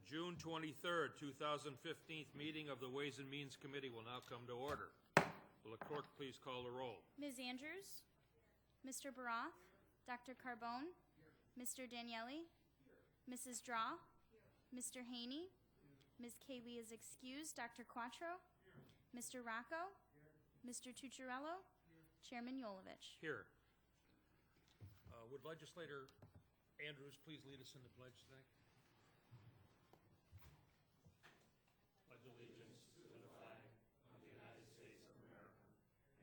June 23rd, 2015 meeting of the Ways and Means Committee will now come to order. Will the clerk please call the roll? Ms. Andrews? Mr. Baroth? Dr. Carbone? Mr. Daniele? Mrs. Draw? Mr. Haney? Ms. Kaylee is excused. Dr. Quattro? Mr. Rocco? Mr. Tucciarello? Chairman Yolovich. Here. Would Legislator Andrews please lead us in the pledge tonight? Pledge allegiance to the flag of the United States of America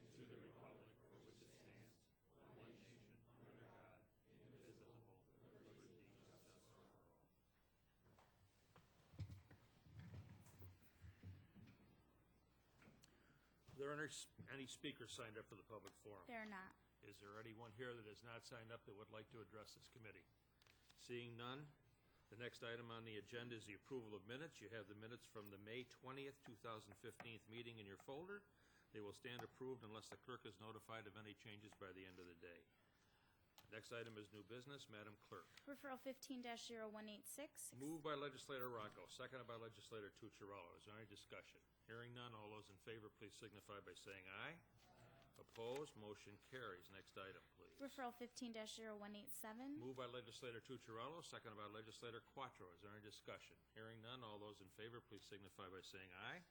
and to the republic for which it stands, one nation, under God, indivisible, with liberty and justice for all. Are there any speakers signed up for the public forum? There are not. Is there anyone here that has not signed up that would like to address this committee? Seeing none, the next item on the agenda is the approval of minutes. You have the minutes from the May 20th, 2015 meeting in your folder. They will stand approved unless the clerk is notified of any changes by the end of the day. Next item is new business. Madam Clerk. Referral 15-0186. Moved by Legislator Rocco, seconded by Legislator Tucciarello. Is there any discussion? Hearing none, all those in favor, please signify by saying aye. Opposed, motion carries. Next item, please. Referral 15-0187. Moved by Legislator Tucciarello, seconded by Legislator Quattro. Is there any discussion? Hearing none, all those in favor, please signify by saying aye.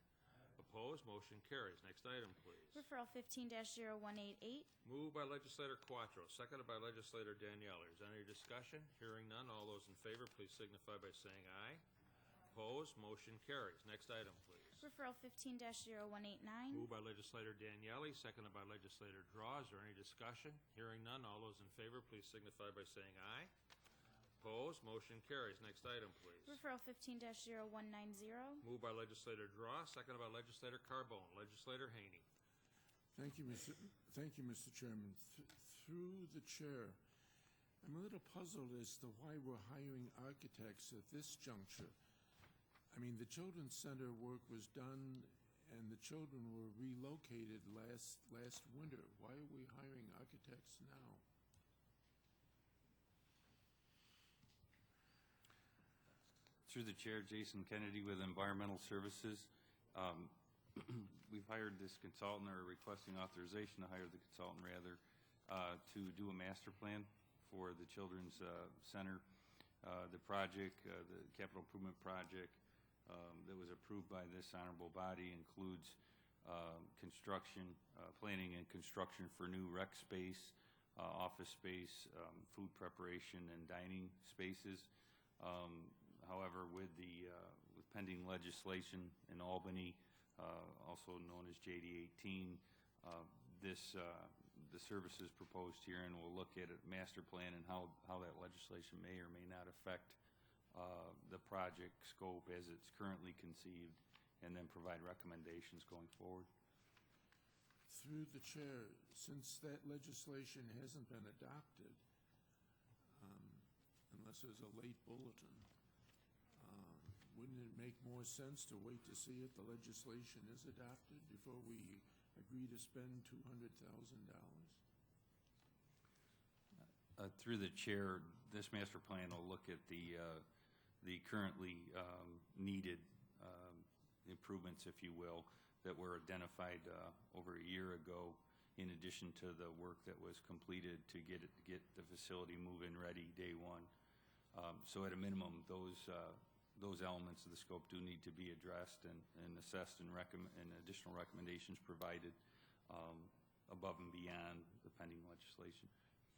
Opposed, motion carries. Next item, please. Referral 15-0188. Moved by Legislator Quattro, seconded by Legislator Daniele. Is there any discussion? Hearing none, all those in favor, please signify by saying aye. Opposed, motion carries. Next item, please. Referral 15-0189. Moved by Legislator Daniele, seconded by Legislator Draw. Is there any discussion? Hearing none, all those in favor, please signify by saying aye. Opposed, motion carries. Next item, please. Referral 15-0190. Moved by Legislator Draw, seconded by Legislator Carbone. Legislator Haney. Thank you, Mr. Chairman. Through the chair, I'm a little puzzled as to why we're hiring architects at this juncture. I mean, the Children's Center work was done and the children were relocated last winter. Why are we hiring architects now? Through the chair, Jason Kennedy with Environmental Services. We've hired this consultant, or requesting authorization to hire the consultant rather, to do a master plan for the Children's Center. The project, the capital improvement project that was approved by this honorable body includes construction, planning and construction for new rec space, office space, food preparation and dining spaces. However, with pending legislation in Albany, also known as JD 18, the services proposed here, and we'll look at a master plan and how that legislation may or may not affect the project scope as it's currently conceived, and then provide recommendations going forward. Through the chair, since that legislation hasn't been adopted, unless there's a late bulletin, wouldn't it make more sense to wait to see if the legislation is adopted before we agree to spend $200,000? Through the chair, this master plan will look at the currently needed improvements, if you will, that were identified over a year ago, in addition to the work that was completed to get the facility move-in ready day one. So at a minimum, those elements of the scope do need to be addressed and assessed, and additional recommendations provided above and beyond the pending legislation.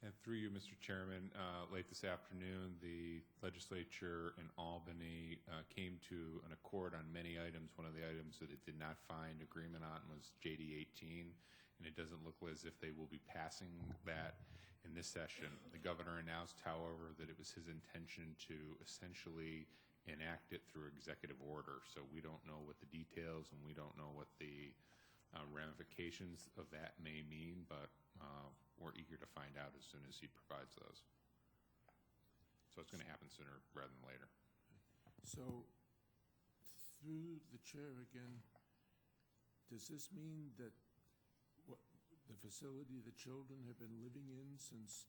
And through you, Mr. Chairman, late this afternoon, the legislature in Albany came to an accord on many items. One of the items that it did not find agreement on was JD 18, and it doesn't look as if they will be passing that in this session. The governor announced, however, that it was his intention to essentially enact it through executive order. So we don't know what the details, and we don't know what the ramifications of that may mean, but we're eager to find out as soon as he provides those. So it's going to happen sooner rather than later. So, through the chair again, does this mean that the facility the children have been living in since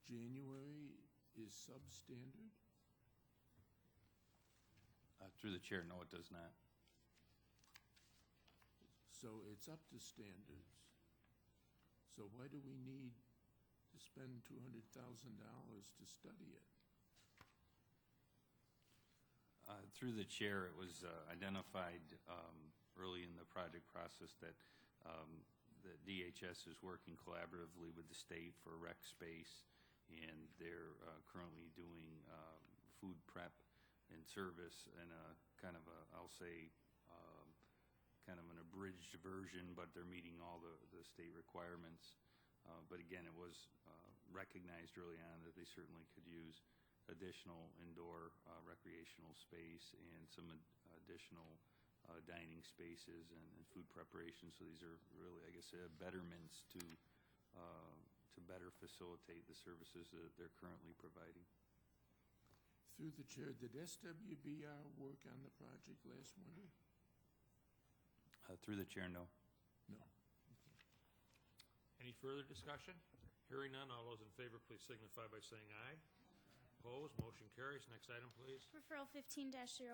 January is substandard? Through the chair, no, it does not. So it's up to standards. So why do we need to spend $200,000 to study it? Through the chair, it was identified early in the project process that the DHS is working collaboratively with the state for rec space, and they're currently doing food prep and service in a kind of a, I'll say, kind of an abridged version, but they're meeting all the state requirements. But again, it was recognized early on that they certainly could use additional indoor recreational space and some additional dining spaces and food preparation. So these are really, I guess, betterments to better facilitate the services that they're currently providing. Through the chair, did SWBR work on the project last winter? Through the chair, no. No. Any further discussion? Hearing none, all those in favor, please signify by saying aye. Opposed, motion carries. Next item, please. Referral 15-0195.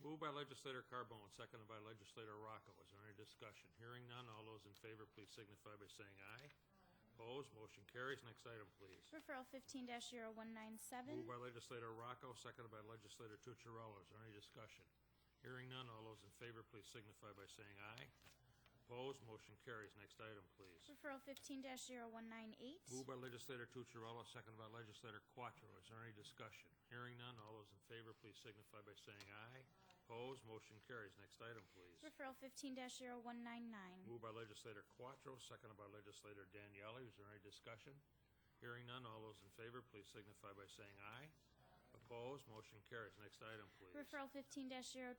Moved by legislator Carbone, seconded by legislator Rocco. Is there any discussion? Hearing none, all those in favor, please signify by saying aye. Opposed, motion carries. Next item, please. Referral 15-0197. Moved by legislator Rocco, seconded by legislator Tucciarello. Is there any discussion? Hearing none, all those in favor, please signify by saying aye. Opposed, motion carries. Next item, please. Referral 15-0198. Moved by legislator Tucciarello, seconded by legislator Quattro. Is there any discussion? Hearing none, all those in favor, please signify by saying aye. Opposed, motion carries. Next item, please. Referral 15-0199. Moved by legislator Quattro, seconded by legislator Daniele. Is there any discussion? Hearing none, all those in favor, please signify by saying aye. Opposed, motion carries. Next item, please. Referral 15-0200.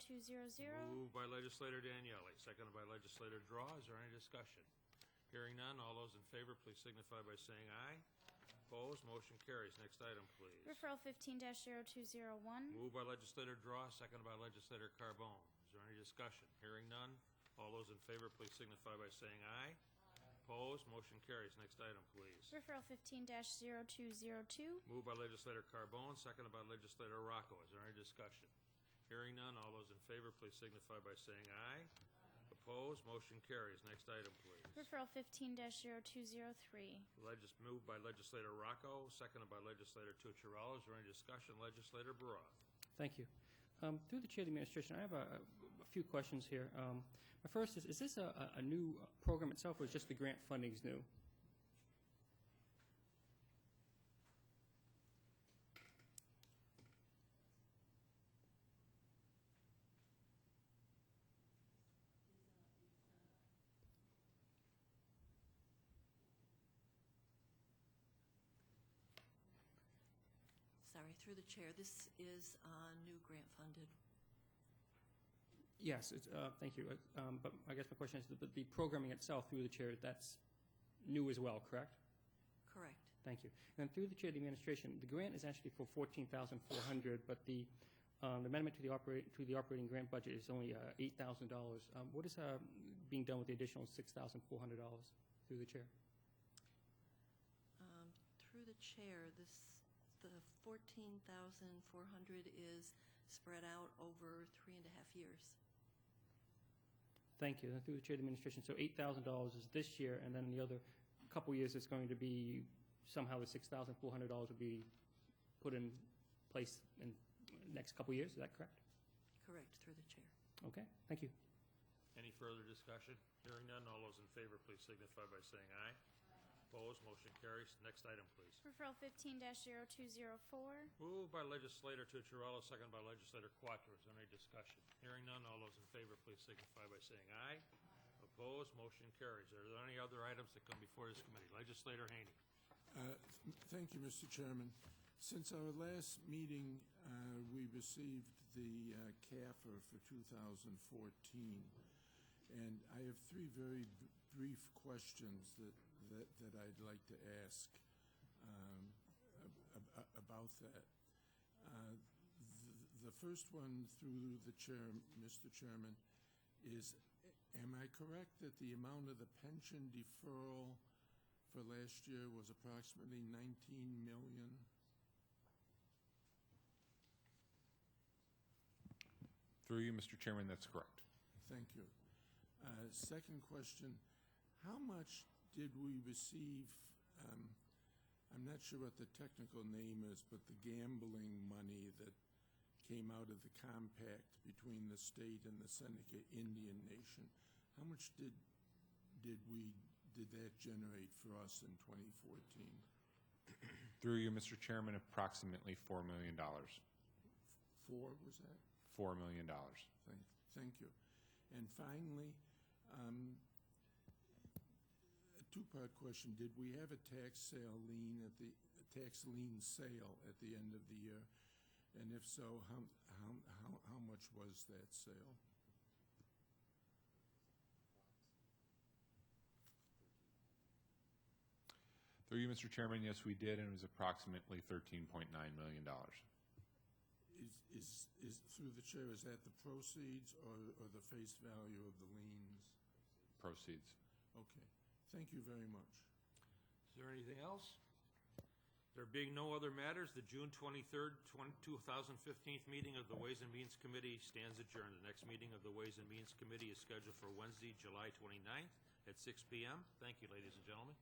Moved by legislator Daniele, seconded by legislator Draw. Is there any discussion? Hearing none, all those in favor, please signify by saying aye. Opposed, motion carries. Next item, please. Referral 15-0201. Moved by legislator Draw, seconded by legislator Carbone. Is there any discussion? Hearing none, all those in favor, please signify by saying aye. Opposed, motion carries. Next item, please. Referral 15-0202. Moved by legislator Carbone, seconded by legislator Rocco. Is there any discussion? Hearing none, all those in favor, please signify by saying aye. Opposed, motion carries. Next item, please. Referral 15-0203. Moved by legislator Rocco, seconded by legislator Tucciarello. Is there any discussion? Legislator Baroff. Thank you. Through the chair of the administration, I have a few questions here. My first is this a new program itself, or is just the grant funding is new? Sorry, through the chair, this is new grant funded. Yes, it's, thank you. But I guess my question is, the programming itself through the chair, that's new as well, correct? Correct. Thank you. And through the chair of the administration, the grant is actually for $14,400, but the amendment to the operating grant budget is only $8,000. What is being done with the additional $6,400 through the chair? Through the chair, the $14,400 is spread out over 3.5 years. Thank you. And through the chair of the administration, so $8,000 is this year, and then in the other couple years, it's going to be somehow the $6,400 will be put in place in the next couple years. Is that correct? Correct, through the chair. Okay. Thank you. Any further discussion? Hearing none, all those in favor, please signify by saying aye. Opposed, motion carries. Next item, please. Referral 15-0204. Moved by legislator Tucciarello, seconded by legislator Quattro. Is there any discussion? Hearing none, all those in favor, please signify by saying aye. Opposed, motion carries. Are there any other items that come before this committee? Legislator Haney. Thank you, Mr. Chairman. Since our last meeting, we received the CAFR for 2014, and I have three very brief questions that I'd like to ask about that. The first one, through the chair, Mr. Chairman, is, am I correct that the amount of the pension deferral for last year was approximately $19 million? Through you, Mr. Chairman, that's correct. Thank you. Second question, how much did we receive, I'm not sure what the technical name is, but the gambling money that came out of the compact between the state and the Seneca Indian Nation? How much did that generate for us in 2014? Through you, Mr. Chairman, approximately $4 million. 4, was that? $4 million. Thank you. And finally, a two-part question. Did we have a tax lien sale at the end of the year? And if so, how much was that sale? Through you, Mr. Chairman, yes, we did, and it was approximately $13.9 million. Is through the chair, is that the proceeds or the face value of the liens? Proceeds. Okay. Thank you very much. Is there anything else? There being no other matters, the June 23rd, 2015 meeting of the Ways and Means Committee stands adjourned. The next meeting of the Ways and Means Committee is scheduled for Wednesday, July 29th at 6 p.m. Thank you, ladies and gentlemen.